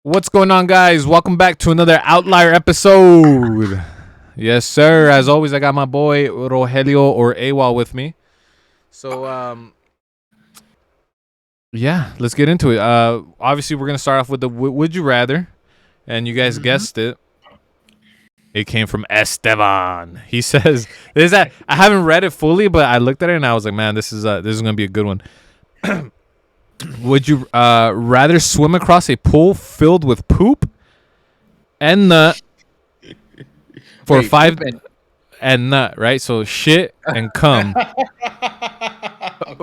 What's going on, guys? Welcome back to another Outlier episode. Yes, sir. As always, I got my boy Rogelio or AWOL with me. So, yeah, let's get into it. Obviously, we're gonna start off with the Would You Rather, and you guys guessed it. It came from Esteban. He says, "Is that I haven't read it fully, but I looked at it and I was like, man, this is gonna be a good one." Would you rather swim across a pool filled with poop and nut for Wait, five poop and nut, right? So shit and cum Okay.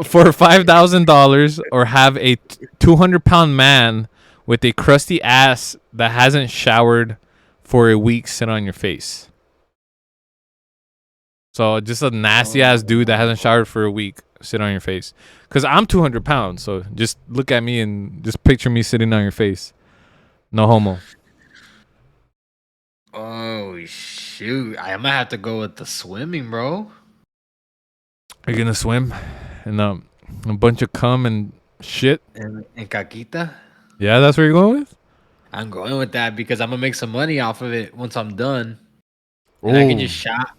for $5,000, or have a 200-pound man with a crusty ass that hasn't showered for a week sit on your face. So just a nasty ass dude that hasn't showered for a week sit on your face. Cause I'm 200 pounds, so just look at me and just picture me sitting on your face. No homo. Oh shoot! I'm gonna have to go with the swimming, bro. Are you gonna swim in a bunch of cum and shit? And caquita. Yeah, that's where you're going with. I'm going with that because I'm gonna make some money off of it once I'm done, and I can just shop.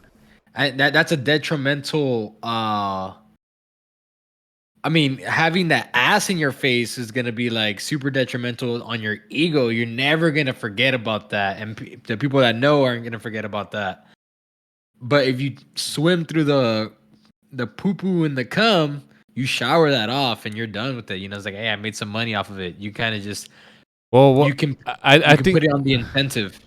That's a detrimental. I mean, having that ass in your face is gonna be like super detrimental on your ego. You're never gonna forget about that, and the people that know aren't gonna forget about that. But if you swim through the poo poo and the cum, you shower that off and you're done with it. You know, it's like, hey, I made some money off of it. You kind of just Well, you can I think put it on the incentive.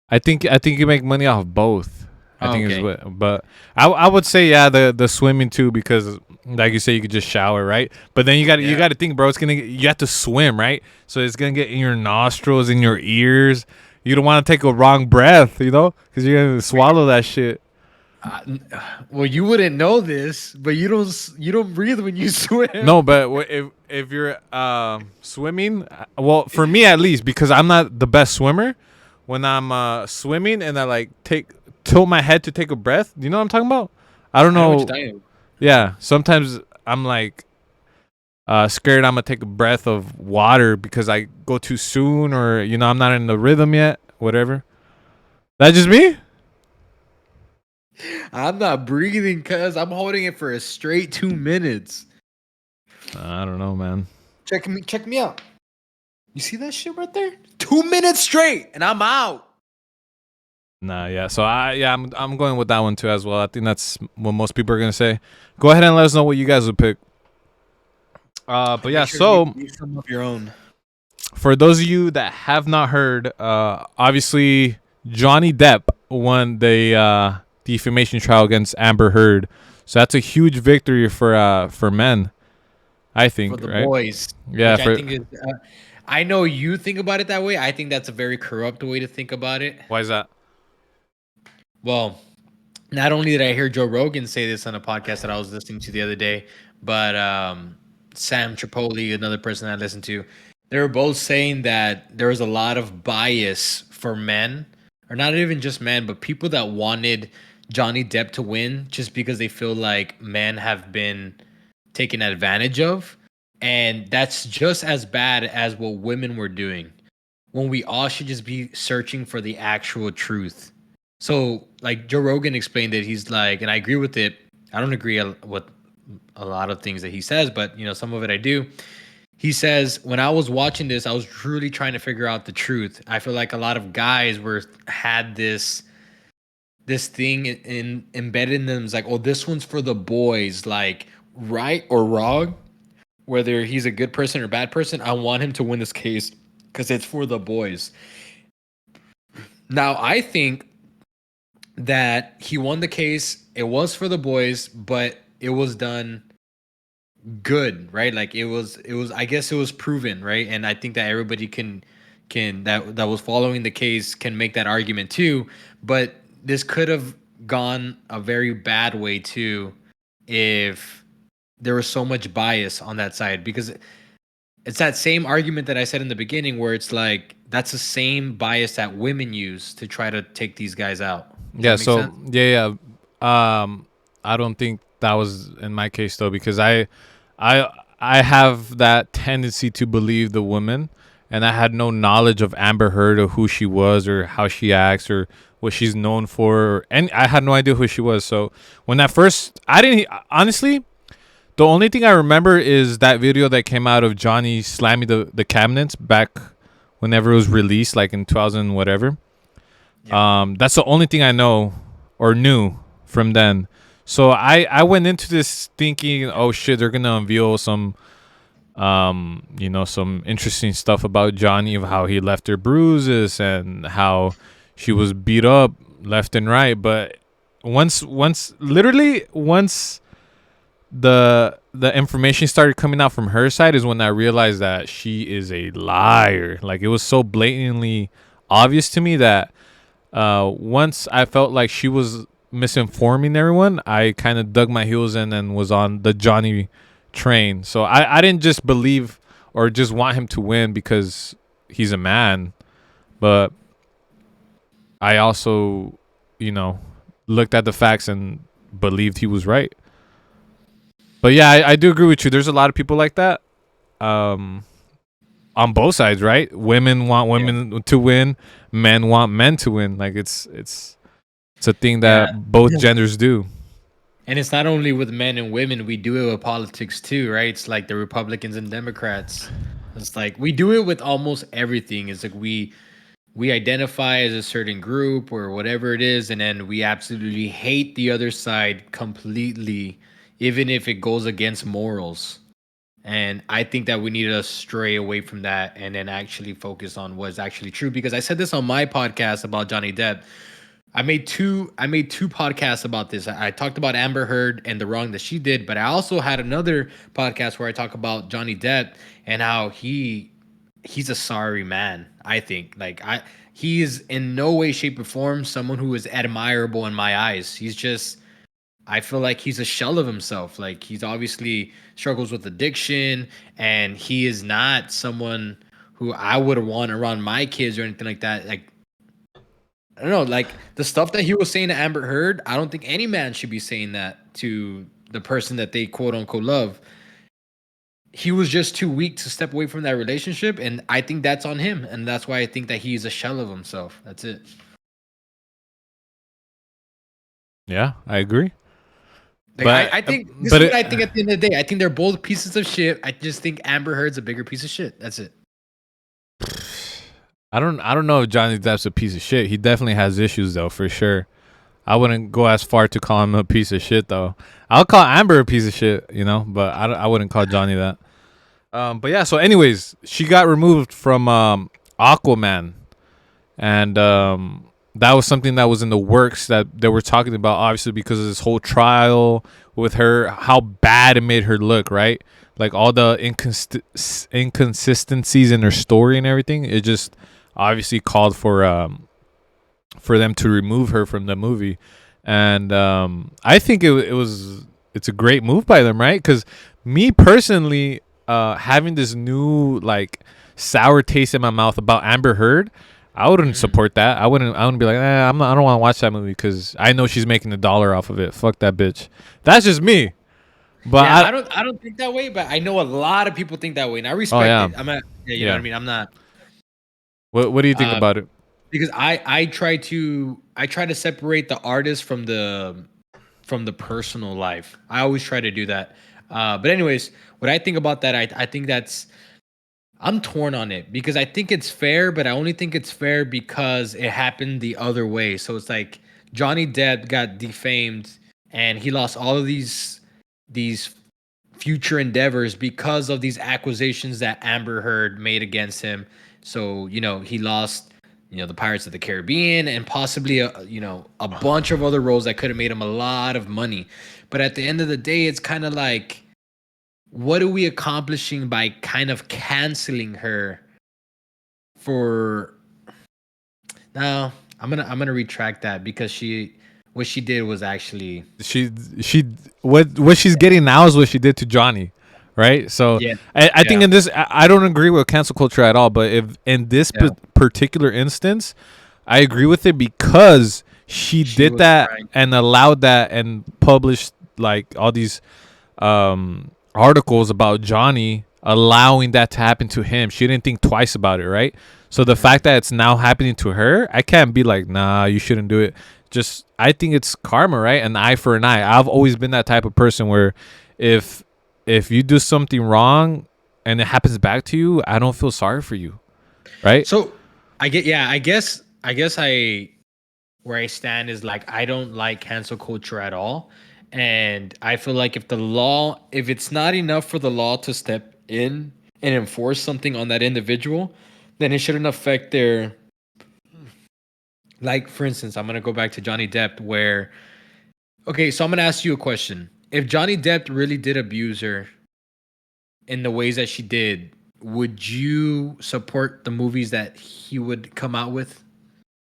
I think you make money off both. I Oh, think is okay. what, but I would say yeah the swimming too, because like you say you could just shower, right? But then you got to think, bro. You have to swim, right? So it's gonna get in your nostrils, in your ears. You don't want to take a wrong breath, because you're gonna swallow that shit. Well, you wouldn't know this, but you don't breathe when you swim. No, but if you're swimming, well, for me at least, because I'm not the best swimmer. When I'm swimming and I like tilt my head to take a breath, you know what I'm talking about? I don't I know what know. you're talking about. Yeah, sometimes I'm like scared I'm gonna take a breath of water because I go too soon, or I'm not in the rhythm yet. Whatever. That just me? I'm not breathing because I'm holding it for a straight 2 minutes. I don't know, man. Check me out. You see that shit right there? 2 minutes straight, and I'm out. Nah, yeah. So I'm going with that one too as well. I think that's what most people are gonna say. Go ahead and let us know what you guys would pick. But yeah, Make sure so you leave some of your own. for those of you that have not heard, obviously Johnny Depp won the defamation trial against Amber Heard. So that's a huge victory for men, I think, For the right? boys. Yeah, Which I think is. I know you think about it that way. I think that's a very corrupt way to think about it. why is that? Well, not only did I hear Joe Rogan say this on a podcast that I was listening to the other day, but Sam Tripoli, another person I listened to, they were both saying that there was a lot of bias for men, or not even just men, but people that wanted Johnny Depp to win just because they feel like men have been taken advantage of. And that's just as bad as what women were doing, when we all should just be searching for the actual truth. So, like Joe Rogan explained it, he's like, and I agree with it. I don't agree with a lot of things that he says, but some of it I do. He says, when I was watching this, I was truly trying to figure out the truth. I feel like a lot of guys had this thing embedded in them. It's like, oh, this one's for the boys, like right or wrong, whether he's a good person or bad person. I want him to win this case because it's for the boys. Now, I think that he won the case. It was for the boys, but it was done good, right? Like it was I guess it was proven, right? And I think that everybody can that was following the case can make that argument too, but this could have gone a very bad way too if there was so much bias on that side, because it's that same argument that I said in the beginning where it's like that's the same bias that women use to try to take these guys out. Does Yeah. that make So sense? I don't think that was in my case though, because I have that tendency to believe the woman, and I had no knowledge of Amber Heard or who she was or how she acts or what she's known for, and I had no idea who she was. So when that first, I didn't honestly. The only thing I remember is that video that came out of Johnny slamming the cabinets back whenever it was released, like in 2000 whatever. Yeah. That's the only thing I know or knew from then. So I went into this thinking, oh shit, they're gonna unveil some some interesting stuff about Johnny, of how he left her bruises and how she was beat up left and right. But once the information started coming out from her side is when I realized that she is a liar. Like, it was so blatantly obvious to me that once I felt like she was misinforming everyone, I kind of dug my heels in and was on the Johnny train. So I didn't just believe or just want him to win because he's a man, but I also, looked at the facts and believed he was right. But yeah, I do agree with you. There's a lot of people like that, on both sides, right? Women want women to win, men want men to win. Like, it's a thing that both genders do. And it's not only with men and women, we do it with politics too, right? It's like the Republicans and Democrats. It's like we do it with almost everything. It's like we identify as a certain group or whatever it is, and then we absolutely hate the other side completely, even if it goes against morals. And I think that we need to stray away from that and then actually focus on what's actually true. Because I said this on my podcast about Johnny Depp. I made two podcasts about this. I talked about Amber Heard and the wrong that she did, but I also had another podcast where I talk about Johnny Depp and how he's a sorry man. I think he is in no way, shape, or form someone who is admirable in my eyes. He's just, I feel like he's a shell of himself. Like, he's obviously struggles with addiction, and he is not someone who I would want around my kids or anything like that. Like, I don't know, like the stuff that he was saying to Amber Heard, I don't think any man should be saying that to the person that they quote unquote love. He was just too weak to step away from that relationship, and I think that's on him, and that's why I think that he's a shell of himself. That's it. Yeah, I agree. Like, I think this is what I think at the end of the day. I think they're both pieces of shit. I just think Amber Heard's a bigger piece of shit. That's it. I don't know if Johnny Depp's a piece of shit. He definitely has issues though, for sure. I wouldn't go as far to call him a piece of shit though. I'll call Amber a piece of shit, but I wouldn't call Johnny that. But yeah. So, anyways, she got removed from Aquaman, and that was something that was in the works that they were talking about, obviously because of this whole trial with her, how bad it made her look, right? Like, all the inconsistencies in her story and everything. It just obviously called for them to remove her from the movie, and I think it's a great move by them, right? Because me personally, having this new like sour taste in my mouth about Amber Heard, I wouldn't support that. I wouldn't be like, I don't want to watch that movie because I know she's making $1 off of it. Fuck that bitch. That's just me. But yeah, I don't think that way, but I know a lot of people think that way, and I respect it. I'm not, you know what I mean. I'm not. What do you think about it? Because I try to separate the artist from the personal life. I always try to do that. But anyways, what I think about that, I think I'm torn on it because I think it's fair, but I only think it's fair because it happened the other way. So it's like Johnny Depp got defamed and he lost all of these future endeavors because of these accusations that Amber Heard made against him. So, he lost, the Pirates of the Caribbean and possibly a bunch of other roles that could have made him a lot of money. But at the end of the day, it's kind of like, what are we accomplishing by kind of canceling her for? No, I'm gonna retract that because what she did was actually what she's getting now is what she did to Johnny, right? So yeah, I think in this, I don't agree with cancel culture at all. But if in this particular instance, I agree with it because she did that and allowed that and published like all these articles about Johnny allowing that to happen to him. She didn't think twice about it, right? So the fact that it's now happening to her, I can't be like, nah, you shouldn't do it. Just I think it's karma, right? An eye for an eye. I've always been that type of person where if if you do something wrong and it happens back to you, I don't feel sorry for you, right? So I guess where I stand is like I don't like cancel culture at all. And I feel like if it's not enough for the law to step in and enforce something on that individual, then it shouldn't affect their, like, for instance, I'm gonna go back to Johnny Depp where, okay, so I'm gonna ask you a question. If Johnny Depp really did abuse her in the ways that she did, would you support the movies that he would come out with?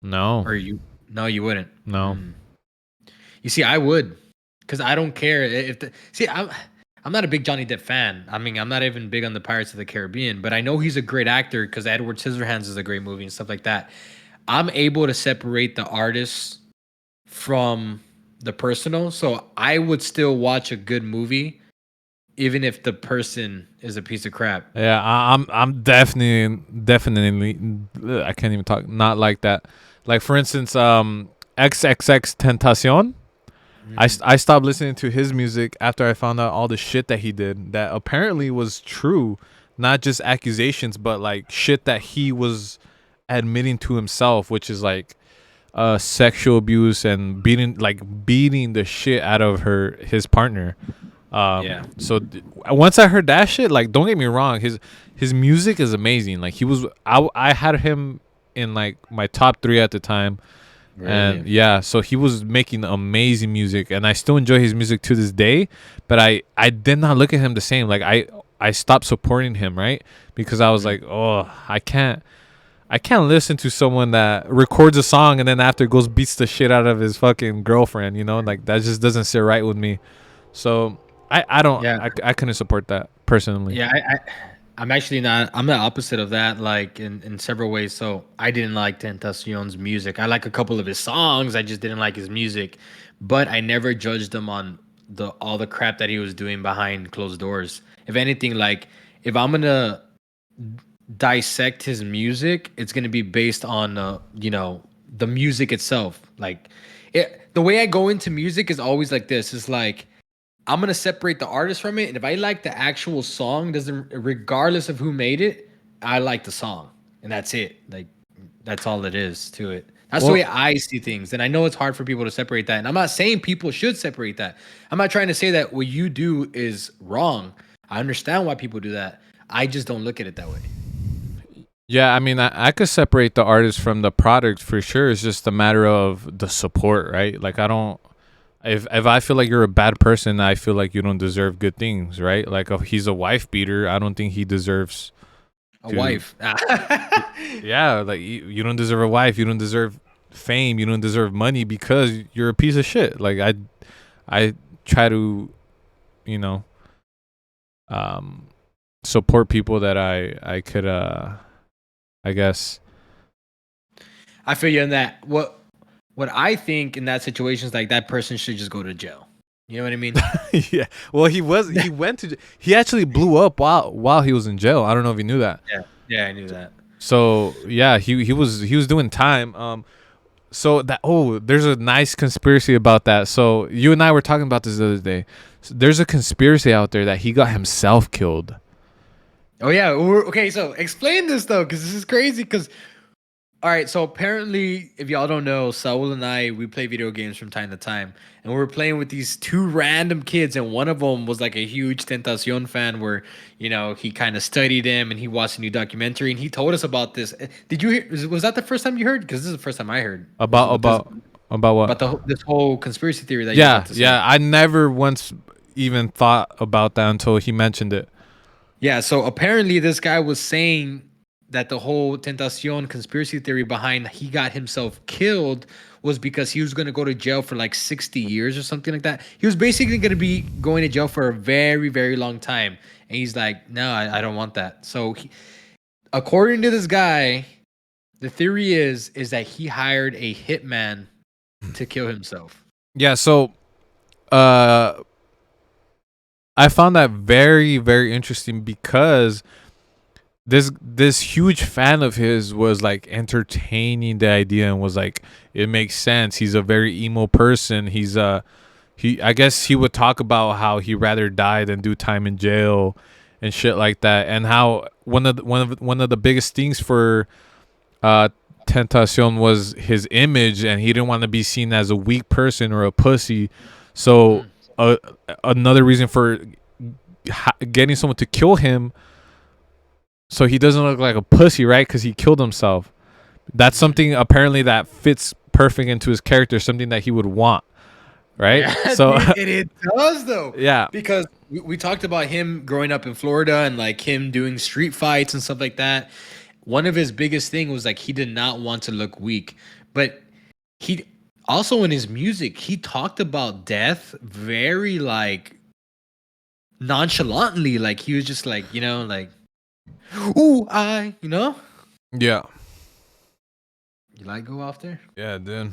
No, Or you no, you wouldn't. no. Mm. You see, I would, because I don't care if the see. I'm not a big Johnny Depp fan. I mean, I'm not even big on the Pirates of the Caribbean, but I know he's a great actor because Edward Scissorhands is a great movie and stuff like that. I'm able to separate the artist from the personal, so I would still watch a good movie even if the person is a piece of crap. Yeah, I'm definitely I can't even talk not like that. Like for instance, XXX Tentacion. Mm, I stopped listening to his music after I found out all the shit that he did that apparently was true, not just accusations, but like shit that he was admitting to himself, which is like sexual abuse and beating the shit out of his partner. yeah, Once I heard that shit, like don't get me wrong, his music is amazing. Like I had him in like my top 3 at the time. And really. yeah, so he was making amazing music, and I still enjoy his music to this day. But I did not look at him the same. Like I stopped supporting him, right? Because I was Mm. like, oh, I can't listen to someone that records a song and then after goes beats the shit out of his fucking girlfriend. Like that just doesn't sit right with me. So I don't Yeah, I couldn't support that personally. yeah. I'm actually not. I'm the opposite of that, like in several ways. So I didn't like Tentacion's music. I like a couple of his songs. I just didn't like his music, but I never judged him on the all the crap that he was doing behind closed doors. If anything, like if I'm gonna dissect his music, it's gonna be based on the music itself. Like the way I go into music is always like this. It's like I'm gonna separate the artist from it, and if I like the actual song, doesn't regardless of who made it, I like the song, and that's it. Like that's all it is to it. That's the way Well, I see things, and I know it's hard for people to separate that. And I'm not saying people should separate that. I'm not trying to say that what you do is wrong. I understand why people do that. I just don't look at it that way. yeah, I mean, I could separate the artist from the product for sure. It's just a matter of the support, right? Like I don't. If I feel like you're a bad person, I feel like you don't deserve good things, right? Like if he's a wife beater, I don't think he deserves A to. wife. Yeah, like you don't deserve a wife. You don't deserve fame. You don't deserve money because you're a piece of shit. Like I try to, you know, um, support people that I could, I guess. I feel you on that. What I think in that situation is like that person should just go to jail. You know what I mean? Yeah. Well, he went to he actually blew up while he was in jail. I don't know if you knew that. Yeah. Yeah, I knew that. So yeah, he was doing time. So that there's a nice conspiracy about that. So you and I were talking about this the other day. So there's a conspiracy out there that he got himself killed. Oh yeah. Okay, so explain this though, because this is crazy. Because all right, so apparently, if y'all don't know, Saul and I we play video games from time to time, and we were playing with these two random kids, and one of them was like a huge Tentacion fan, where he kind of studied him and he watched a new documentary, and he told us about this. Did you hear? Was that the first time you heard? Because this is the first time I heard. Was About with this about about what? about this whole conspiracy theory that you're Yeah, about to say? yeah. I never once even thought about that until he mentioned it. Yeah, so apparently this guy was saying that the whole Tentacion conspiracy theory behind he got himself killed was because he was going to go to jail for like 60 years or something like that. He was basically going to be going to jail for a very, very long time. And he's like, no, I don't want that. So according to this guy, the theory is that he hired a hitman to kill himself. Yeah. So, uh, I found that very, very interesting because this huge fan of his was like entertaining the idea and was like, it makes sense. He's a very emo person. He I guess he would talk about how he rather die than do time in jail and shit like that, and how one of the biggest things for uh Tentacion was his image, and he didn't want to be seen as a weak person or a pussy. So Mm. uh, another reason for getting someone to kill him so he doesn't look like a pussy, right? Because he killed himself. That's Mm. something apparently that fits perfect into his character, something that he would want, right? Yeah, So dude, it does though. yeah, Because we talked about him growing up in Florida and like him doing street fights and stuff like that. One of his biggest thing was like he did not want to look weak, but he also in his music he talked about death very like nonchalantly. Like he was just like like ooh yeah, you like go off there. yeah, dude.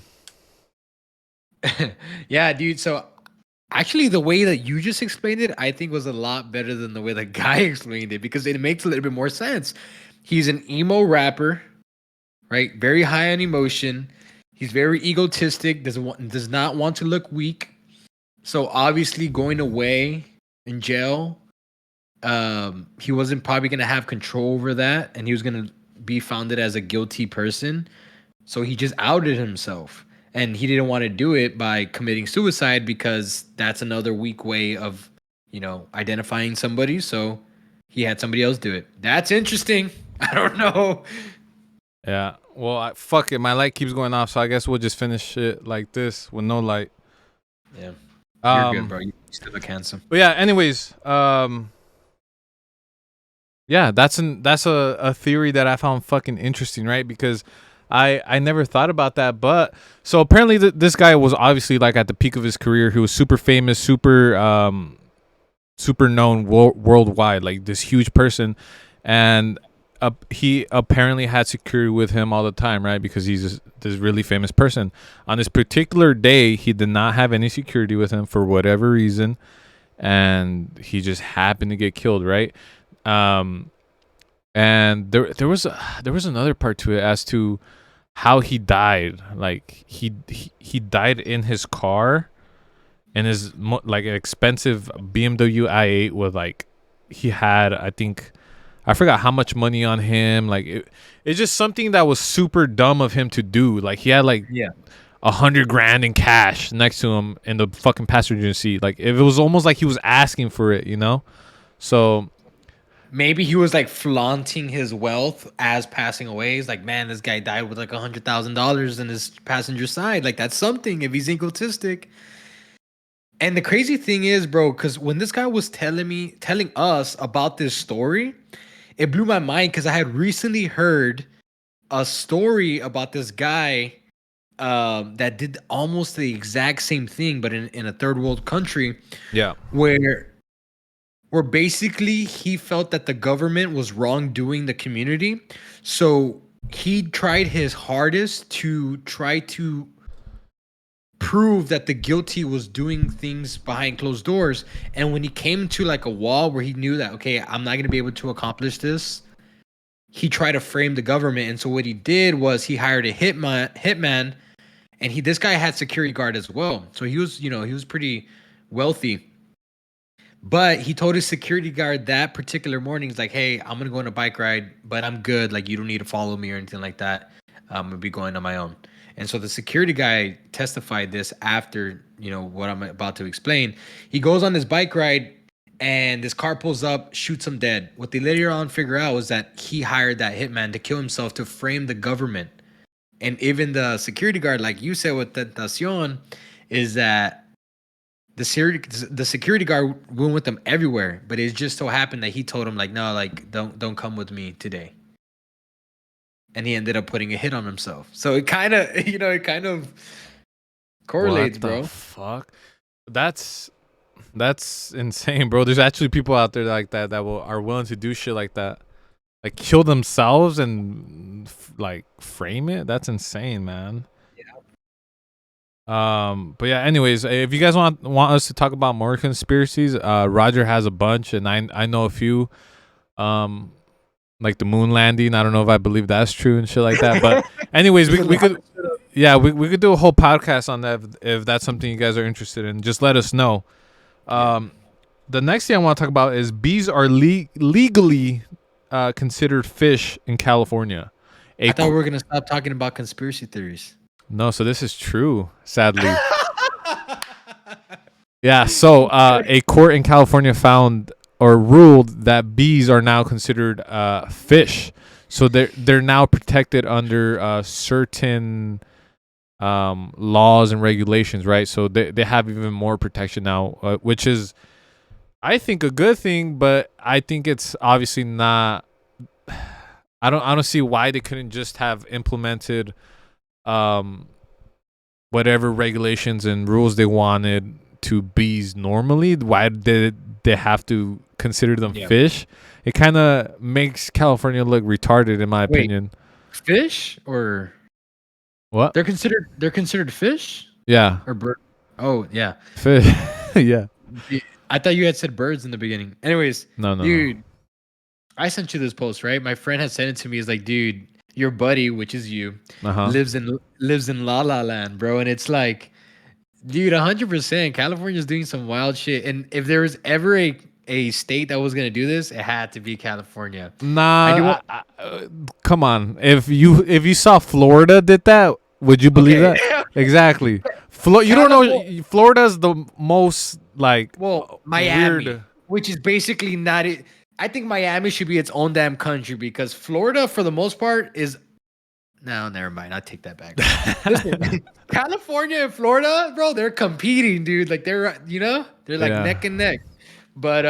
Yeah, dude. So actually, the way that you just explained it, I think was a lot better than the way the guy explained it because it makes a little bit more sense. He's an emo rapper, right? Very high on emotion. He's very egotistic. Does not want to look weak. So obviously, going away in jail, he wasn't probably gonna have control over that, and he was gonna be founded as a guilty person. So he just outed himself. And he didn't want to do it by committing suicide because that's another weak way of, identifying somebody. So he had somebody else do it. That's interesting. I don't know. Yeah. Well, fuck it. My light keeps going off, so I guess we'll just finish it like this with no light. Yeah. You're good, Um. bro. You still look handsome. But yeah. Anyways. Yeah. That's a theory that I found fucking interesting, right? Because I never thought about that, but so apparently this guy was obviously like at the peak of his career. He was super famous, super known worldwide, like this huge person, and he apparently had security with him all the time, right? Because he's this really famous person. On this particular day, he did not have any security with him for whatever reason, and he just happened to get killed, right? Um, and there was another part to it as to how he died. Like he died in his car and his like an expensive BMW i8 with like he had I think I forgot how much money on him. Like it's just something that was super dumb of him to do. Like he had like Yeah. 100 grand in cash next to him in the fucking passenger seat. Like if it was almost like he was asking for it, you know. So Maybe he was like flaunting his wealth as passing away. He's like, man, this guy died with like $100,000 in his passenger side. Like that's something if he's egotistic. And the crazy thing is, bro, because when this guy was telling us about this story, it blew my mind because I had recently heard a story about this guy that did almost the exact same thing, but in a third world country, yeah, where basically he felt that the government was wrongdoing the community. So he tried his hardest to try to prove that the guilty was doing things behind closed doors. And when he came to like a wall where he knew that, okay, I'm not going to be able to accomplish this, he tried to frame the government. And so what he did was he hired a hitman, and this guy had security guard as well. So he was, he was pretty wealthy. But he told his security guard that particular morning, he's like, hey, I'm going to go on a bike ride, but I'm good. Like, you don't need to follow me or anything like that. I'm going to be going on my own. And so the security guy testified this after, what I'm about to explain. He goes on this bike ride and this car pulls up, shoots him dead. What they later on figure out was that he hired that hitman to kill himself to frame the government. And even the security guard, like you said with Tentacion, is that the security guard went with them everywhere, but it just so happened that he told him like, no, like don't come with me today, and he ended up putting a hit on himself. So it kind of it kind of correlates, what the bro. fuck? That's insane, bro. There's actually people out there like that are willing to do shit like that, like kill themselves and like frame it. That's insane, man. But yeah, anyways, if you guys want us to talk about more conspiracies, Roger has a bunch, and I know a few. Um, like the moon landing. I don't know if I believe that's true and shit like that. But anyways, There's a we lot could of shit up. yeah we could do a whole podcast on that if that's something you guys are interested in. Just let us know. Yeah. Um, the next thing I want to talk about is bees are legally considered fish in California. I A thought we co- were gonna stop talking about conspiracy theories. no, so this is true. Sadly, yeah. So a court in California found or ruled that bees are now considered fish. So they're now protected under certain laws and regulations, right? So they have even more protection now, which is I think a good thing, but I think it's obviously not. I don't see why they couldn't just have implemented um whatever regulations and rules they wanted to bees normally. Why did they have to consider them Yeah. fish? It kind of makes California look retarded, in my Wait, opinion. fish or What? they're considered fish Yeah, or bird? Oh yeah. fish. Yeah. I thought you had said birds in the beginning. Anyways, No, no, no. dude, I sent you this post, right? My friend had sent it to me. He's like, dude, your buddy, which is you, Uh huh. lives in La La Land, bro. And it's like, dude, 100%. California's doing some wild shit. And if there was ever a state that was gonna do this, it had to be California. I do Nah, want. come on. If you saw Florida did that, would you believe Okay. that? Exactly. You don't California. know Florida's the most like Well, Miami, weird. which is basically not it. I think Miami should be its own damn country because Florida, for the most part, is no, never mind. I take that back. Listen, California and Florida, bro, they're competing, dude. Like they're like Yeah. neck and neck. But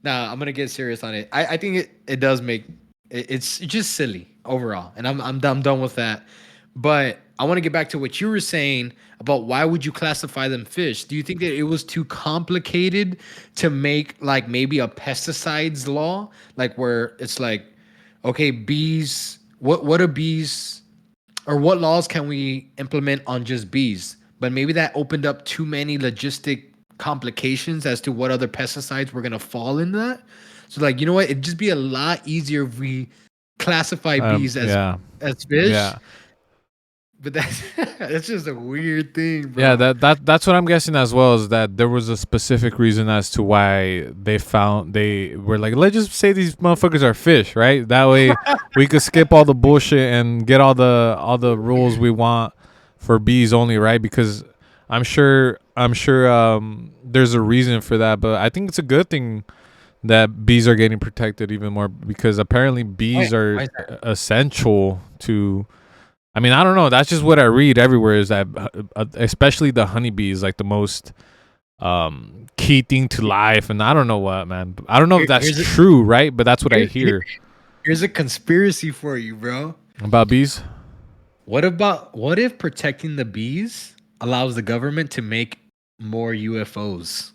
nah, I'm gonna get serious on it. I think it does make it's just silly overall, and I'm done with that. But I want to get back to what you were saying about why would you classify them fish? Do you think that it was too complicated to make like maybe a pesticides law, like where it's like, okay, bees, what are bees, or what laws can we implement on just bees? But maybe that opened up too many logistic complications as to what other pesticides were gonna fall in that. So like, you know what? It'd just be a lot easier if we classify bees Yeah. as fish. Yeah. But that's that's just a weird thing, Yeah, bro. that's what I'm guessing as well, is that there was a specific reason as to why they were like, let's just say these motherfuckers are fish, right? That way we could skip all the bullshit and get all the rules we want for bees only, right? Because I'm sure there's a reason for that, but I think it's a good thing that bees are getting protected even more, because apparently bees Why are is that? essential to. I mean, I don't know. That's just what I read everywhere. Is that especially the honeybees, like the most key thing to life, and I don't know what, man. I don't know if Here, that's true, right? But that's what I here, here- hear here's a conspiracy for you, bro. about bees. What if protecting the bees allows the government to make more UFOs?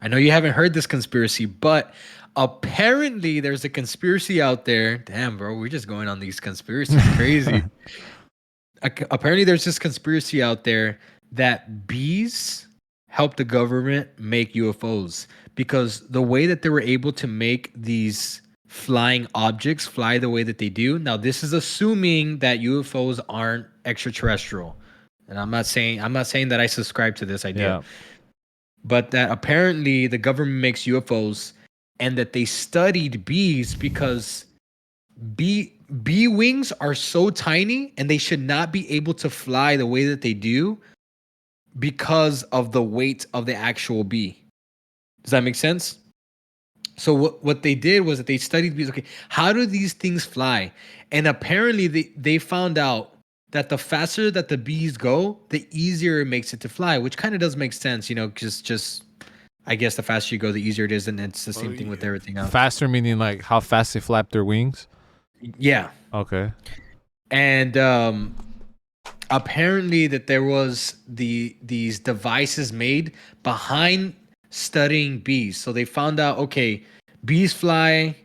I know you haven't heard this conspiracy, but apparently there's a conspiracy out there. Damn, bro, we're just going on these conspiracies crazy. Apparently there's this conspiracy out there that bees help the government make UFOs because the way that they were able to make these flying objects fly the way that they do. Now this is assuming that UFOs aren't extraterrestrial. And I'm not saying that I subscribe to this idea, Yeah. but that apparently the government makes UFOs and that they studied bees because bee wings are so tiny and they should not be able to fly the way that they do because of the weight of the actual bee. Does that make sense? So what they did was that they studied bees. Okay, how do these things fly? And apparently they found out that the faster that the bees go, the easier it makes it to fly, which kind of does make sense, just I guess the faster you go, the easier it is, and it's the same thing with everything else. Faster meaning like how fast they flap their wings. Yeah. Okay. And apparently that there was these devices made behind studying bees. So they found out, okay, bees fly,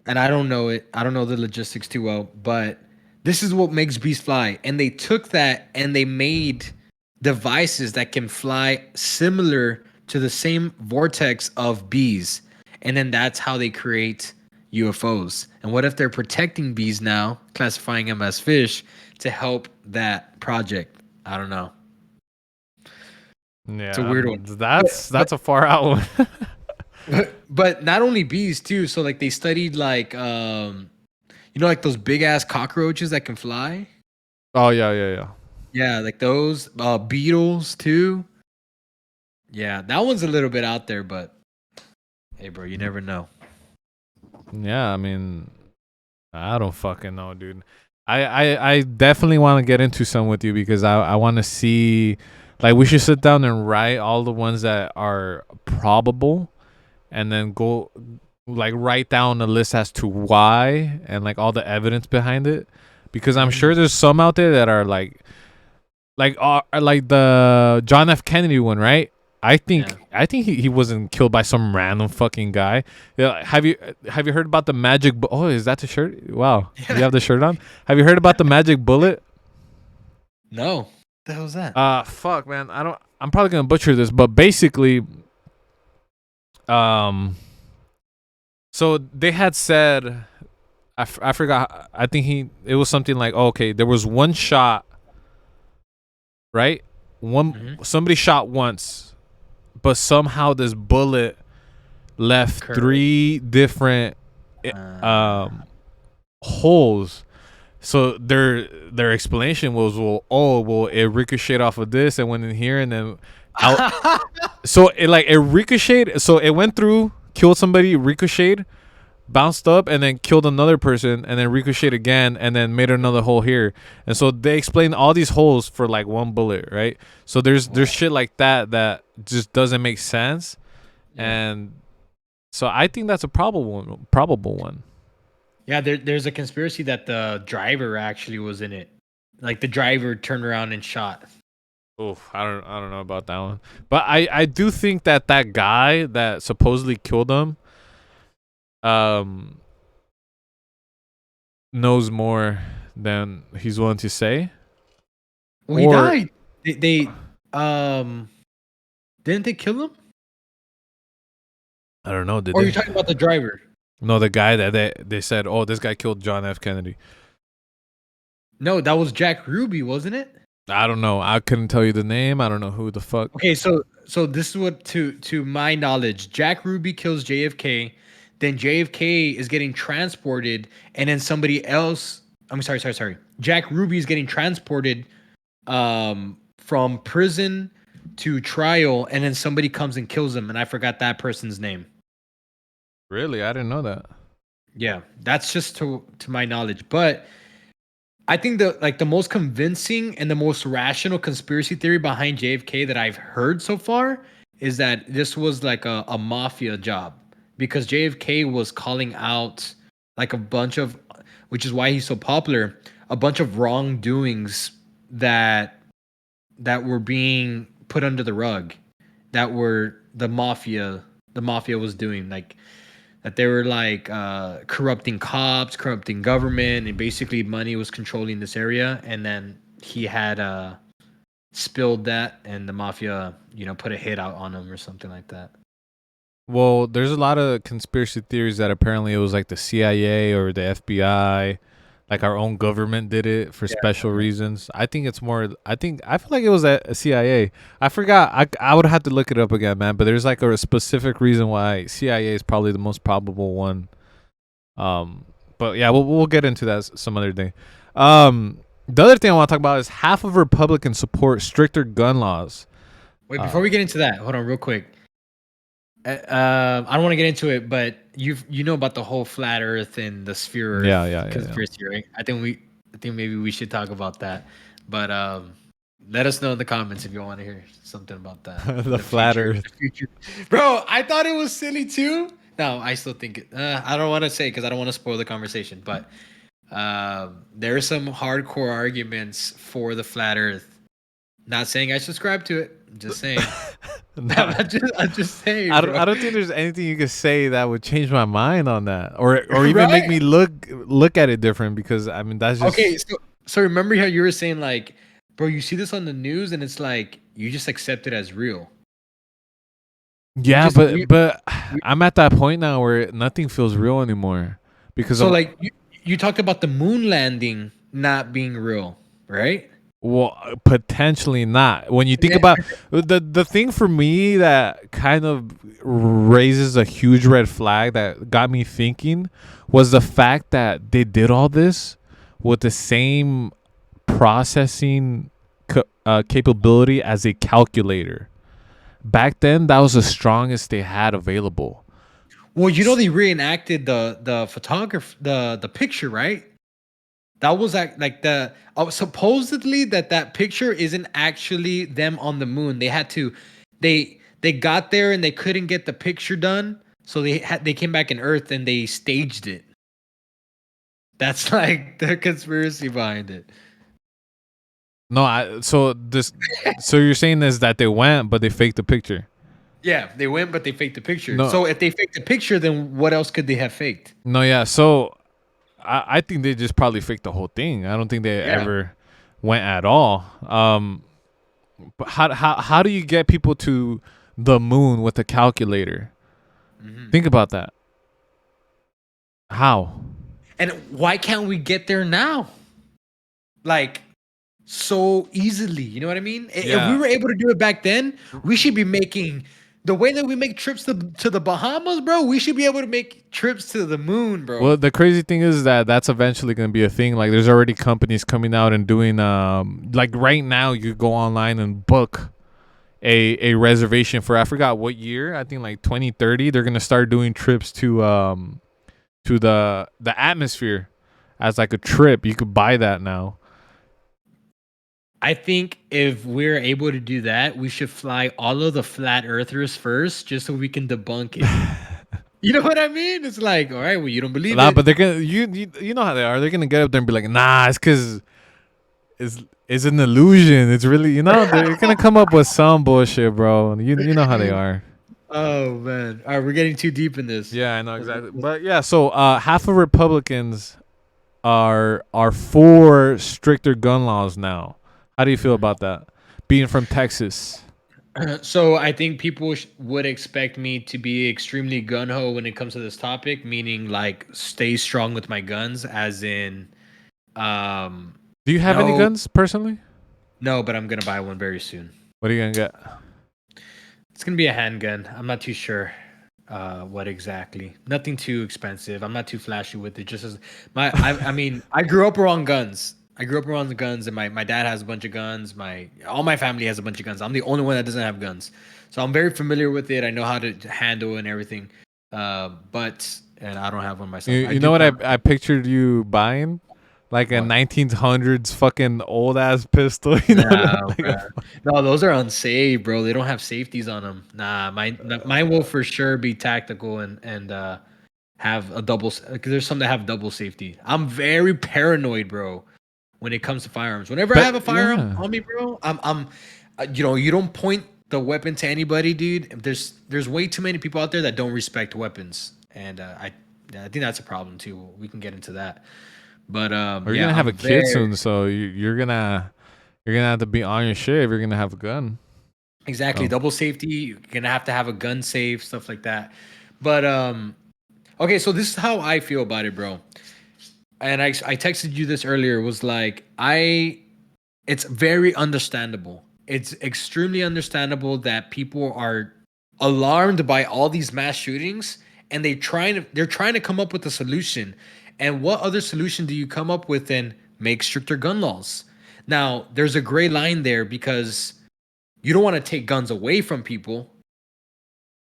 and I don't know the logistics too well, but this is what makes bees fly. And they took that and they made devices that can fly similar to the same vortex of bees. And then that's how they create UFOs. And what if they're protecting bees now, classifying them as fish to help that project? I don't know. It's a Yeah, weird one. that's a far out one. But not only bees too. So like they studied like like those big ass cockroaches that can fly. Oh yeah. Yeah, like those beetles too. Yeah, that one's a little bit out there, but hey, bro, you never know. Yeah, I mean, I don't fucking know, dude. I definitely want to get into some with you because I want to see, like, we should sit down and write all the ones that are probable, and then go like write down a list as to why and like all the evidence behind it, because I'm sure there's some out there that are like the John F. Kennedy one, right? I think he wasn't killed by some random fucking guy. Yeah, have you heard about the magic? Oh, is that the shirt? Wow, you have the shirt on. Have you heard about the magic bullet? No, what the hell's that? Fuck, man. I don't. I'm probably gonna butcher this, but basically, um, so they had said, I forgot. I think it was something like, oh, okay, there was one shot, right? Somebody shot once, but somehow this bullet left Correct. 3 different holes. So their explanation was, well, it ricocheted off of this and went in here and then out. So it ricocheted. So it went through, killed somebody, ricocheted, bounced up, and then killed another person, and then ricocheted again, and then made another hole here. And so they explained all these holes for like one bullet, right? So there's shit like that just doesn't make sense, and so I think that's a probable one. Yeah, there's a conspiracy that the driver actually was in it. Like the driver turned around and shot. Oh, I don't know about that one, but I do think that guy that supposedly killed him, knows more than he's willing to say. Well, he died. They didn't they kill him? I don't know. Did Or they? you're talking about the driver? No, the guy that they said, oh, this guy killed John F. Kennedy. No, that was Jack Ruby, wasn't it? I don't know. I couldn't tell you the name. I don't know who the fuck. Okay, so this is what to my knowledge, Jack Ruby kills JFK, then JFK is getting transported, and then somebody else. I'm sorry. Jack Ruby is getting transported from prison to trial, and then somebody comes and kills him, and I forgot that person's name. Really? I didn't know that. Yeah, that's just to my knowledge. But I think the most convincing and the most rational conspiracy theory behind JFK that I've heard so far is that this was like a mafia job, because JFK was calling out like a bunch of, which is why he's so popular, a bunch of wrongdoings that were being put under the rug, that were the mafia was doing, like that they were like corrupting cops, corrupting government, and basically money was controlling this area. And then he had spilled that, and the mafia, put a hit out on him or something like that. Well, there's a lot of conspiracy theories that apparently it was like the CIA or the FBI, like our own government did it for special reasons. I think it's more. I feel like it was a CIA. I forgot. I would have to look it up again, man. But there's like a specific reason why CIA is probably the most probable one. But yeah, we'll get into that some other day. The other thing I want to talk about is half of Republicans support stricter gun laws. Wait, before we get into that, hold on real quick. I don't want to get into it, but you know about the whole flat Earth and the sphere conspiracy, right? I think maybe we should talk about that. But let us know in the comments if you want to hear something about that. the flat Earth, bro. I thought it was silly too. No, I still think it. I don't want to say because I don't want to spoil the conversation. But there are some hardcore arguments for the flat Earth. Not saying I subscribe to it. I'm just saying. No, I'm just saying, bro. I don't think there's anything you could say that would change my mind on that, or even make Right? me look at it different. Because I mean, that's Okay, just so remember how you were saying like, bro, you see this on the news and it's like you just accept it as real. We yeah. just we, But we I'm at that point now where nothing feels real anymore because so of like you talked about the moon landing not being real, right? well, potentially not. When you think Yeah. about the thing for me that kind of raises a huge red flag that got me thinking was the fact that they did all this with the same processing capability as a calculator. Back then, that was the strongest they had available. Well, you know they reenacted the photograph the picture, right? That was like the supposedly that picture isn't actually them on the moon. They had to they got there and they couldn't get the picture done, so they came back in Earth and they staged it. That's like the conspiracy behind it. No, so you're saying is that they went, but they faked the picture. Yeah, they went, but they faked the picture. No, So if they faked the picture, then what else could they have faked? no, yeah. So I think they just probably faked the whole thing. I don't think they Yeah. ever went at all. But how do you get people to the moon with a calculator? Hmm. Think about that. How? And why can't we get there now? Like so easily. You know what I mean? If we Yeah. were able to do it back then, we should be making the way that we make trips to the Bahamas, bro. We should be able to make trips to the moon, Well, bro. the crazy thing is that that's eventually going to be a thing. Like, there's already companies coming out and doing, like right now, you go online and book a reservation for, I forgot what year. I think like 2030. They're gonna start doing trips to the atmosphere as like a trip. You could buy that now. I think if we're able to do that, we should fly all of the flat earthers first, just so we can debunk it. You know what I mean? It's like, all right, well, you don't believe Nah, but it. they're gonna you know how they are. They're gonna get up there and be like, nah, it's because it's an illusion. It's really they're gonna come up with some bullshit, bro. You know how they are. Oh man! All right, we're getting too deep in this. Yeah, I know exactly. But yeah, so half of Republicans are for stricter gun laws now. How do you feel about that? Being from Texas. So I think people would expect me to be extremely gun ho when it comes to this topic, meaning like stay strong with my guns, as in, um, Do you have any no, guns personally? no, but I'm gonna buy one very soon. What are you gonna get? It's gonna be a handgun. I'm not too sure, what exactly. Nothing too expensive. I'm not too flashy with it. Just as I mean, I grew up around guns. I grew up around the guns, and my dad has a bunch of guns. All my family has a bunch of guns. I'm the only one that doesn't have guns, so I'm very familiar with it. I know how to handle and everything. But and I don't have one myself. I You do know what plan. I pictured you buying? Like a What? 1900s fucking old ass pistol. You know what I mean? No, bro. No, those are unsafe, bro. They don't have safeties on them. Nah, mine will for sure be tactical and have a double. Because there's some that have double safety. I'm very paranoid, bro, when it comes to firearms. Whenever I have a But firearm yeah. on me, bro, I'm you don't point the weapon to anybody, dude. There's way too many people out there that don't respect weapons, and I think that's a problem too. We can get into that, but Or you're yeah, gonna have a I'm kid very soon, so you're gonna have to be on your shit if you're gonna have a gun. exactly So double safety. You're gonna have to have a gun safe, stuff like that. But okay, so this is how I feel about it, bro. And I texted you this earlier. Was like it's very understandable. It's extremely understandable that people are alarmed by all these mass shootings and they're trying to come up with a solution. And what other solution do you come up with than make stricter gun laws? Now, there's a gray line there because you don't want to take guns away from people,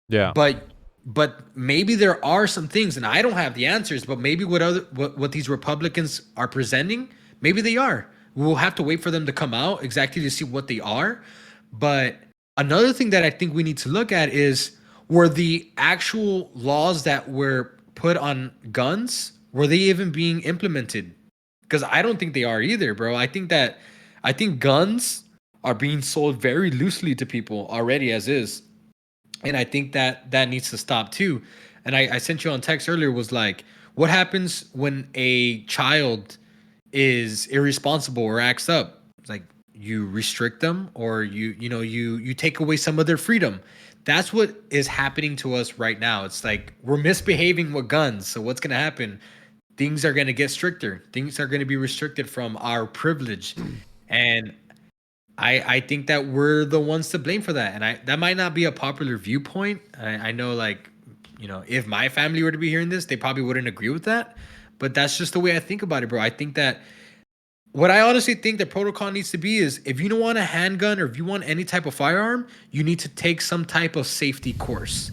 yeah. but maybe there are some things, and I don't have the answers, but maybe what these Republicans are presenting, maybe they are. We'll have to wait for them to come out exactly to see what they are. But another thing that I think we need to look at is, were the actual laws that were put on guns, were they even being implemented? Because I don't think they are either, bro. I think guns are being sold very loosely to people already as is. And I think that that needs to stop too. And I sent you on text earlier was like, what happens when a child is irresponsible or acts up? It's like you restrict them, or you take away some of their freedom. That's what is happening to us right now. It's like we're misbehaving with guns. So what's gonna happen? Things are gonna get stricter. Things are gonna be restricted from our privilege. And I think that we're the ones to blame for that. And that might not be a popular viewpoint. I know, like, if my family were to be hearing this, they probably wouldn't agree with that. But that's just the way I think about it, bro. I think that what I honestly think the protocol needs to be is, if you don't want a handgun or if you want any type of firearm, you need to take some type of safety course.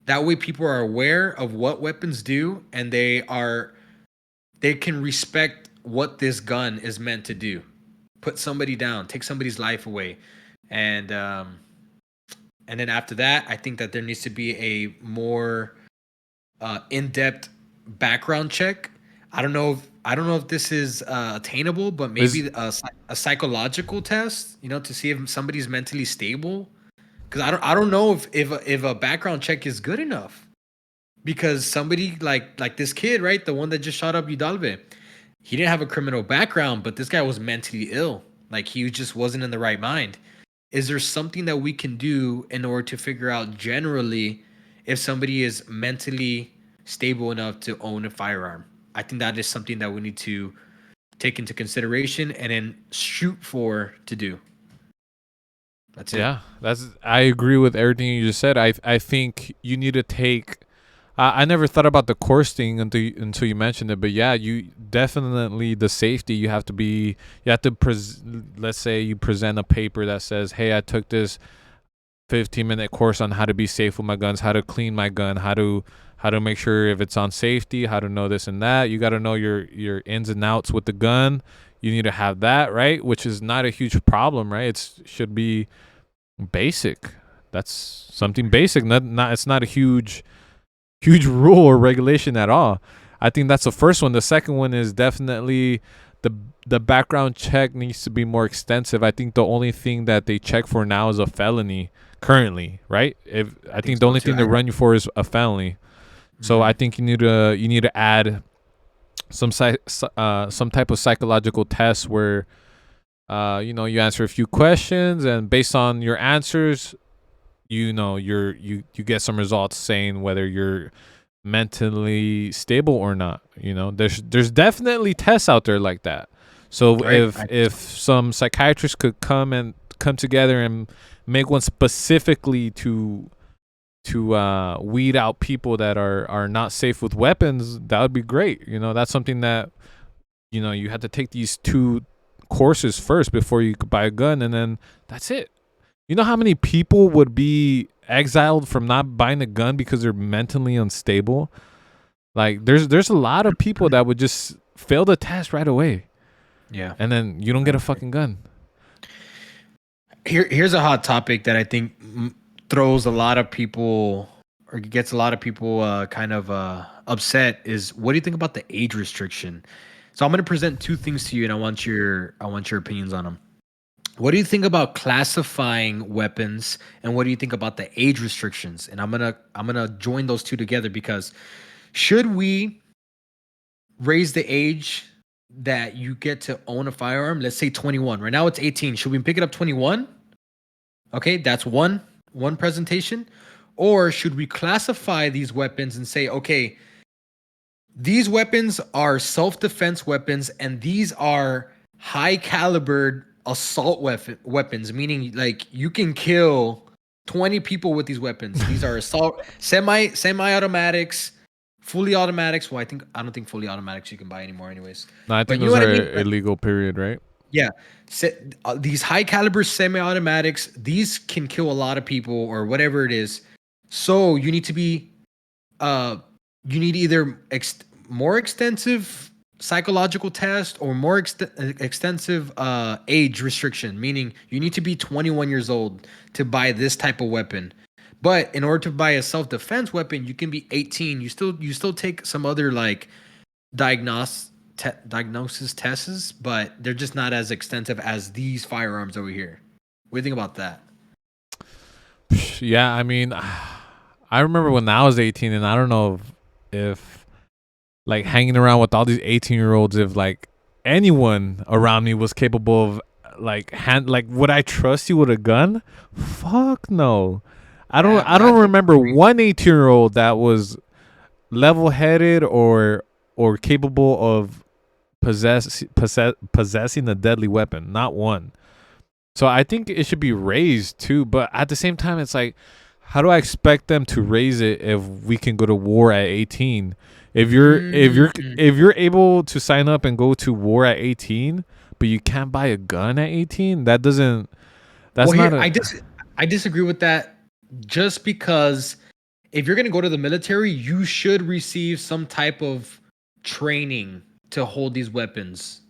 That way people are aware of what weapons do, and they can respect what this gun is meant to do. Put somebody down, take somebody's life away. And um and then after that, I think that there needs to be a more in-depth background check. I don't know if this is attainable, but Is maybe a psychological test, to see if somebody's mentally stable. Because I don't know if a background check is good enough. Because somebody like this kid, right, the one that just shot up Udalve, he didn't have a criminal background, but this guy was mentally ill. Like, he just wasn't in the right mind. Is there something that we can do in order to figure out generally if somebody is mentally stable enough to own a firearm? I think that is something that we need to take into consideration and then shoot for to do. That's it. Yeah, that's I agree with everything you just said. I think you need to take. I never thought about the course thing until you mentioned it, but yeah, you definitely the safety. You have to be. You have to let's say you present a paper that says, "Hey, I took this 15-minute course on how to be safe with my guns, how to clean my gun, how to make sure if it's on safety, how to know this and that. You got to know your ins and outs with the gun. You need to have that, right? Which is not a huge problem, right? It should be basic. That's something basic. Not it's not a huge rule or regulation at all. I think that's the first one. The second one is definitely the background check needs to be more extensive. I think the only thing that they check for now is a felony currently, right? If I think the So only too. thing they run you for is a felony. So I think you need to add some some type of psychological test where you answer a few questions, and based on your answers, you get some results saying whether you're mentally stable or not. There's definitely tests out there like that. So Right. if some psychiatrists could come together and make one specifically to weed out people that are not safe with weapons, that would be great. That's something that you had to take these two courses first before you could buy a gun, and then that's it. You know how many people would be exiled from not buying a gun because they're mentally unstable? Like there's a lot of people that would just fail the test right away, Yeah. and then you don't get a fucking gun. Here's a hot topic that I think throws a lot of people, or gets a lot of people kind of upset, is, what do you think about the age restriction? So I'm going to present two things to you, and I want your opinions on them. What do you think about classifying weapons, and what do you think about the age restrictions? And I'm gonna join those two together, because should we raise the age that you get to own a firearm? Let's say 21. Right now it's 18. Should we pick it up 21? Okay, that's one presentation. Or should we classify these weapons and say, okay, these weapons are self-defense weapons, and these are high calibered assault weapons, meaning like you can kill 20 people with these weapons. These are assault semi-automatics, fully automatics. Well, I don't think fully automatics you can buy anymore anyways. No, I But think you know those what I are mean? illegal. Period. Right? Yeah. These high caliber semi-automatics, these can kill a lot of people or whatever it is. So you need to be you need either more extensive psychological test or more extensive age restriction, meaning you need to be 21 years old to buy this type of weapon. But in order to buy a self-defense weapon, you can be 18. You still take some other like diagnosis tests, but they're just not as extensive as these firearms over here. What do you think about that? Yeah, I mean, I remember when I was 18, and I don't know if like hanging around with all these 18-year-olds, if like anyone around me was capable of like would I trust you with a gun? Fuck no. I I don't totally remember agree. one 18-year-old that was level-headed or capable of possessing a deadly weapon. Not one. So I think it should be raised too, but at the same time, it's like, how do I expect them to raise it if we can go to war at 18? Mm. If you're able to sign up and go to war at 18, but you can't buy a gun at 18, that doesn't. That's Well, not here a. I disagree with that. Just because if you're gonna go to the military, you should receive some type of training to hold these weapons.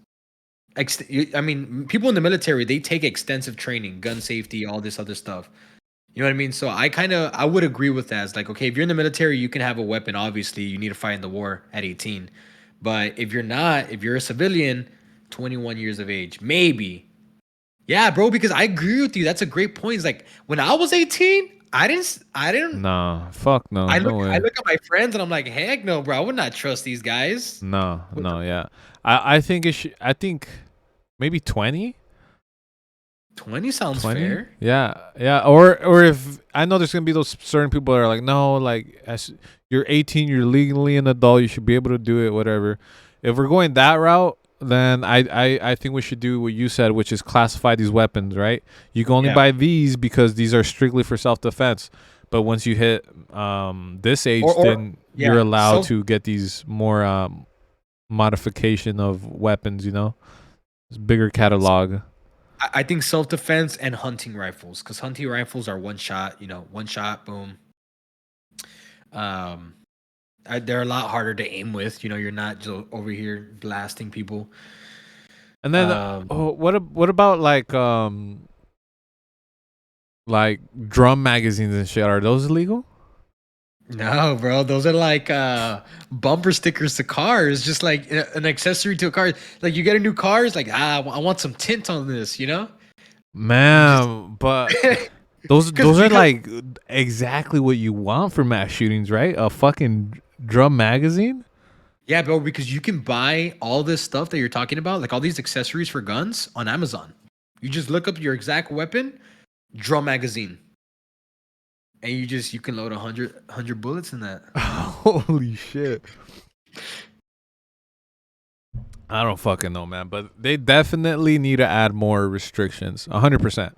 I mean, people in the military they take extensive training, gun safety, all this other stuff. You know what I mean? So I would agree with that. It's like, okay, if you're in the military, you can have a weapon. Obviously, you need to fight in the war at 18. But if you're not, if you're a civilian, 21 years of age, maybe. Yeah, bro, because I agree with you. That's a great point. It's like when I was 18, I didn't Nah, fuck no, no I way. look at my friends and I'm like, heck no, bro. I would not trust these guys. No, With no, yeah. I think it should. I think maybe 20. 20 sounds 20, fair. yeah, yeah, or if I know there's gonna be those certain people that are like, no, like as you're 18, you're legally an adult, you should be able to do it, whatever. If we're going that route, then I think we should do what you said, which is classify these weapons, right? You can only Yeah. buy these because these are strictly for self-defense, but once you hit this age, Or then you're yeah, allowed to get these more modification of weapons, it's bigger catalog. I think self defense and hunting rifles, because hunting rifles are one shot, one shot, boom. Um, they're a lot harder to aim with. You're not just over here blasting people. And then Um, what about like drum magazines and shit? Are those illegal? no, bro, those are like bumper stickers to cars, just like an accessory to a car. Like you get a new car, it's like I want some tint on this. You just Man, but those are because like exactly what you want for mass shootings, right? A fucking drum magazine? yeah, bro, because you can buy all this stuff that you're talking about, like all these accessories for guns on Amazon. You just look up your exact weapon, drum magazine, and you can load 100 bullets in that. Holy shit. I don't fucking know, man, but they definitely need to add more restrictions. 100%.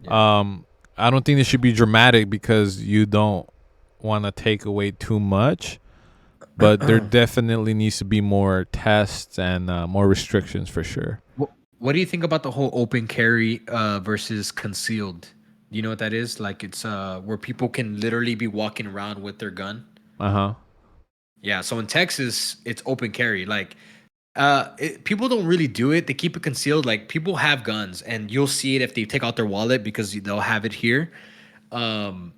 Yeah. Um I don't think it should be dramatic because you don't want to take away too much, but there definitely needs to be more tests and more restrictions for sure. What do you think about the whole open carry versus concealed? Do you know what that is? Like it's where people can literally be walking around with their gun. Uh-huh. Yeah, so in Texas, it's open carry. Like people don't really do it. They keep it concealed. Like people have guns and you'll see it if they take out their wallet because they'll have it here. Um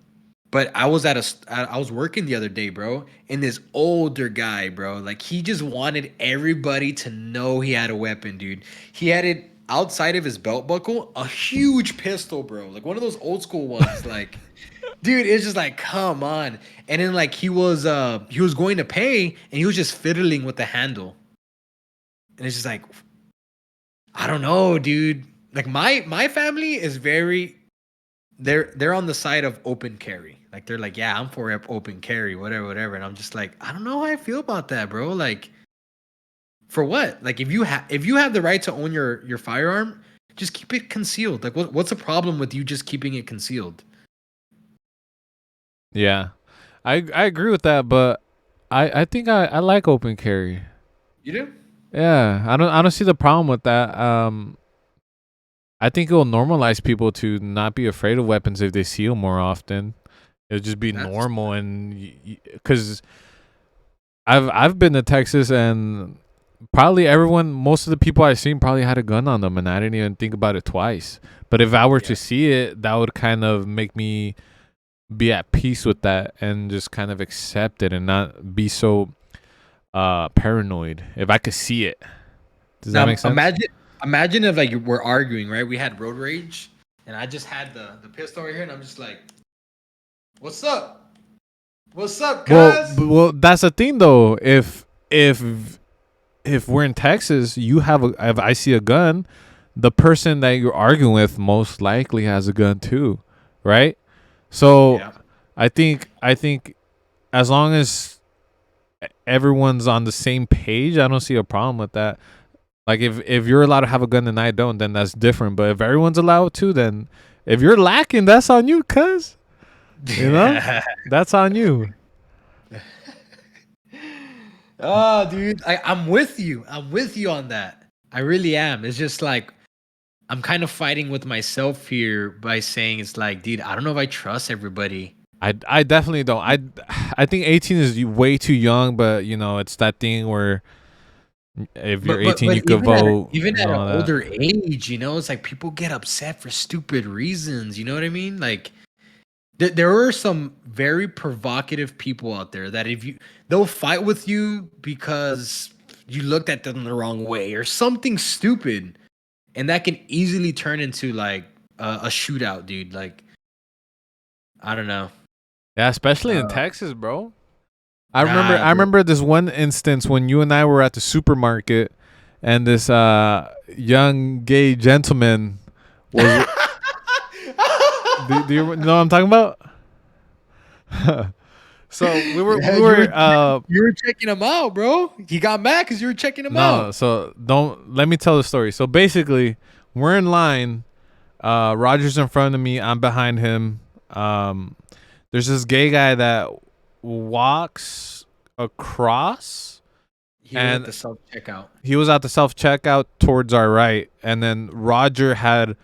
but I was working the other day, bro, and this older guy, bro, like he just wanted everybody to know he had a weapon, dude. He had it outside of his belt buckle, a huge pistol, bro, like one of those old school ones, like, dude, it's just like, come on. And then like he was going to pay, and he was just fiddling with the handle, and it's just like, I don't know, dude. Like my family is very they're on the side of open carry. Like they're like, yeah, I'm for open carry, whatever, whatever. And I'm just like, I don't know how I feel about that, bro. Like, for what? Like, if you have the right to own your firearm, just keep it concealed. Like, what's the problem with you just keeping it concealed? Yeah. I agree with that, but I think I like open carry. You do? Yeah, I don't see the problem with that. I think it will normalize people to not be afraid of weapons if they see them more often. It'll just be That's normal, and because I've been to Texas, and probably most of the people I've seen probably had a gun on them, and I didn't even think about it twice. But if I were yeah. to see it, that would kind of make me be at peace with that and just kind of accept it and not be so paranoid if I could see it. Does that Now make sense? imagine if like we're arguing, right? We had road rage, and I just had the pistol right here, and I'm just like, What's up? What's up, Well, cuz? that's the thing though. If we're in Texas, if I see a gun, the person that you're arguing with most likely has a gun too, right? So Yeah. I think as long as everyone's on the same page, I don't see a problem with that. Like if you're allowed to have a gun and I don't, then that's different. But if everyone's allowed to, then if you're lacking, that's on you, cuz. You know? That's on you. Oh, dude, I'm with you. I'm with you on that. I really am. It's just like I'm kind of fighting with myself here by saying it's like, dude, I don't know if I trust everybody. I definitely don't. I think 18 is way too young, but you know, it's that thing where if you're But but 18 but you could vote even and at an all that. older age, it's like people get upset for stupid reasons. You know what I mean? Like there are some very provocative people out there that they'll fight with you because you looked at them the wrong way or something stupid, and that can easily turn into like a shootout, dude. Like I don't know. Yeah, especially in Uh, Texas, bro. I remember nah, I bro. remember this one instance when you and I were at the supermarket and this young gay gentleman was do you know what I'm talking about? So Yeah, we were you were checking him out, bro. He got mad because you were checking him no, out. so don't let me tell the story. So basically, we're in line. Roger's in front of me. I'm behind him. Um, there's this gay guy that walks across, He was at and the self checkout. he was at the self checkout towards our right, and then Roger had,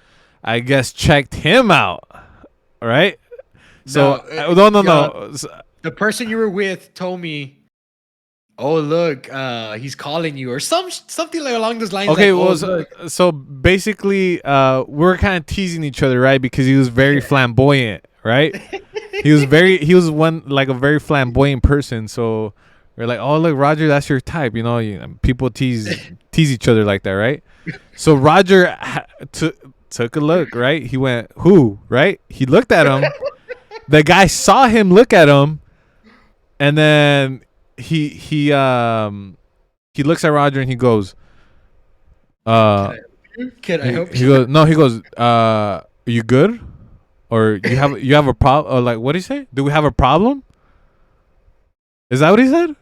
I guess, checked him out. Right. No, So no, no, yeah, no. the person you were with told me, "Oh, look, he's calling you," or something like along those lines. Okay, Like, "Oh, well, look." so basically, we're kind of teasing each other, right? Because he was very flamboyant, right? He was one like a very flamboyant person. So we're like, oh look, Roger, that's your type, people tease each other like that, right? So Roger took a look, right? He went, who, right? He looked at him. The guy saw him look at him, and then he looks at Roger and he goes, Can uh. I help you? Can I help He you? goes, no, he goes, you good? Or you have a problem? Or like, what did he say? Do we have a problem? Is that what he said?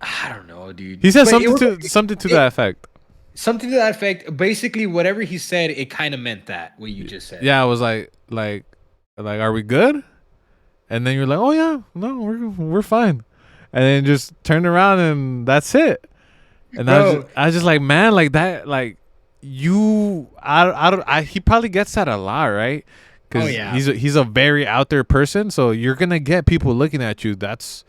I don't know, dude. He said But it was something to it, that effect. something to that effect. Basically, whatever he said, it kind of meant that what you just said. Yeah, I was like, are we good? And then you're like, oh yeah, no, we're fine. And then just turn around and that's it. And Bro, I was just like, man, like that, like he probably gets that a lot, right? oh Because yeah. he's a very out there person, so you're gonna get people looking at you. That's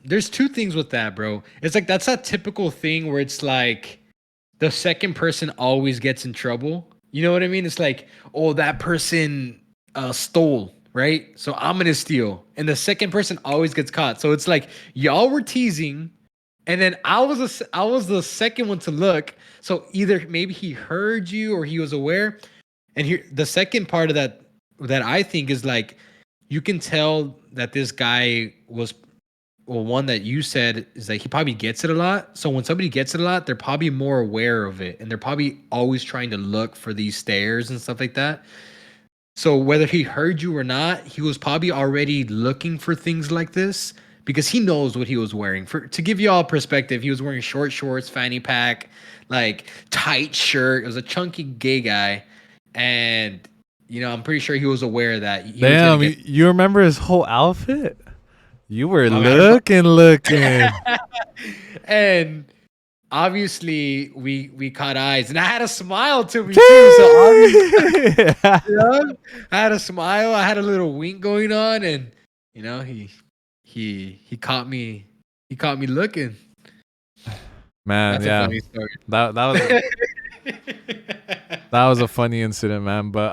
There's two things with that, bro. It's like that's that typical thing where it's like the second person always gets in trouble. You know what I mean? It's like, oh, that person stole, right? So I'm gonna steal, and the second person always gets caught. So it's like y'all were teasing, and then I was the second one to look. So either maybe he heard you or he was aware. And here, the second part of that I think is like you can tell that this guy was well, one that you said is that he probably gets it a lot. So when somebody gets it a lot, they're probably more aware of it and they're probably always trying to look for these stares and stuff like that. So whether he heard you or not, he was probably already looking for things like this because he knows what he was wearing. For to give you all perspective, he was wearing short shorts, fanny pack, like tight shirt. It was a chunky gay guy, and I'm pretty sure he was aware that he was gonna damn. get. You remember his whole outfit? You were I mean, looking. and obviously we caught eyes, and I had a smile to me too. So obviously, yeah, I had a smile. I had a little wink going on, and he caught me. He caught me looking. Man, That's a yeah, funny story. that was a funny incident, man. But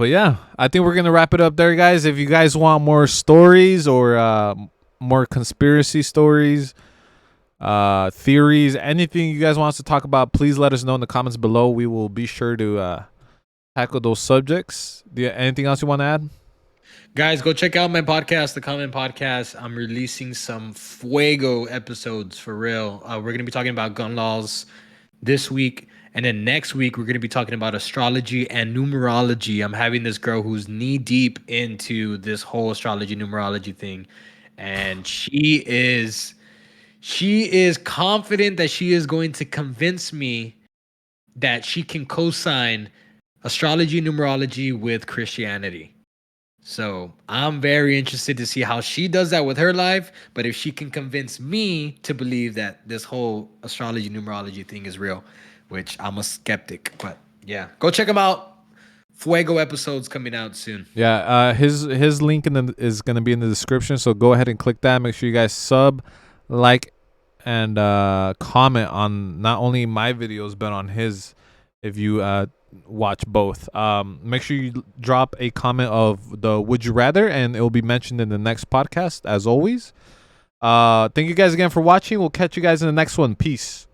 yeah, I think we're gonna wrap it up there, guys. If you guys want more stories or more conspiracy stories, theories, anything you guys want us to talk about, please let us know in the comments below. We will be sure to tackle those subjects. Anything else you want to add? Guys, go check out my podcast, the Comment Podcast. I'm releasing some fuego episodes for real. We're gonna be talking about gun laws this week, and then next week we're gonna be talking about astrology and numerology. I'm having this girl who's knee deep into this whole astrology numerology thing, and she is confident that she is going to convince me that she can co-sign astrology numerology with Christianity. So I'm very interested to see how she does that with her life. But if she can convince me to believe that this whole astrology numerology thing is real, which I'm a skeptic. But yeah, go check them out. Fuego episodes coming out soon. Yeah, his link is gonna be in the description. So go ahead and click that. Make sure you guys sub, like, and comment on not only my videos but on his. If you watch both, make sure you drop a comment of the would you rather, and it will be mentioned in the next podcast as always. Thank you guys again for watching. We'll catch you guys in the next one. Peace.